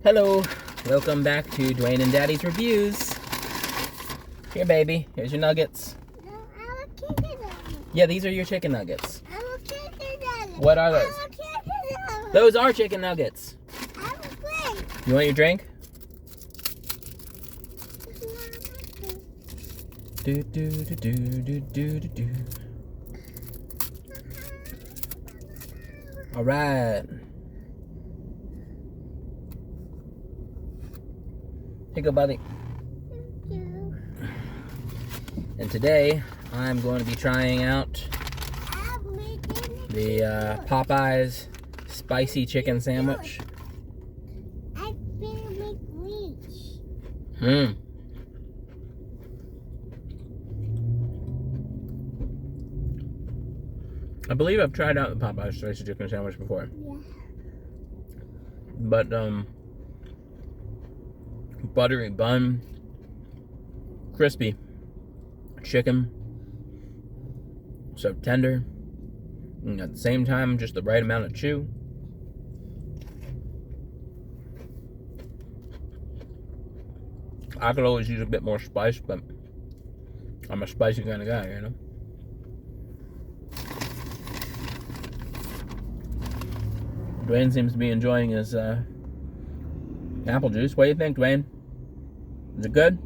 Hello, welcome back to Dwayne and Daddy's Reviews. Here, baby, here's your nuggets. No, I'm a chicken nugget. Yeah, these are your chicken nuggets. I'm a chicken nugget. What are those? I'm a chicken nugget. Those are chicken nuggets. I'm a drink. You want your drink? Do do do do do do do do. All right. Here you go, buddy. Thank you. And today I'm going to be trying out I'm making the Poppeyes spicy chicken sandwich. I've been make reach. I believe I've tried out the Popeye's spicy chicken sandwich before. Yeah. But buttery bun, crispy chicken, so tender, and at the same time just the right amount of chew. I could always use a bit more spice, but I'm a spicy kind of guy, you know. Dwayne seems to be enjoying his apple juice. What do you think, Dwayne? Is it good?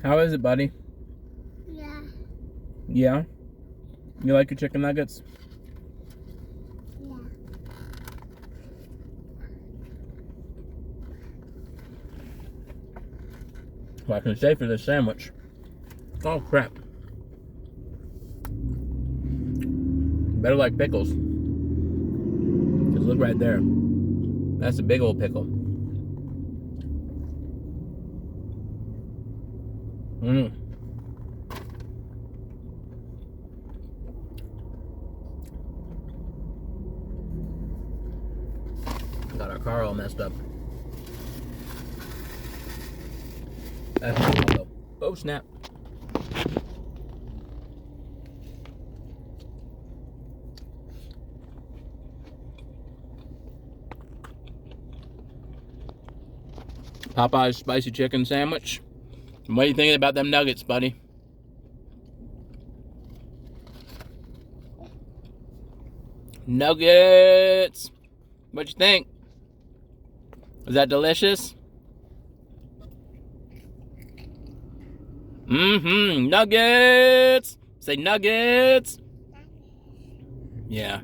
How is it, buddy? Yeah. Yeah? You like your chicken nuggets? Yeah. Well, I can say for this sandwich. Oh, crap. Better like pickles. Because look right there. That's a big old pickle. Got our car all messed up. That's though. Oh, snap. Popeye's spicy chicken sandwich. And what are you thinking about them nuggets, buddy? Nuggets! What you think? Is that delicious? Nuggets! Say nuggets! Yeah.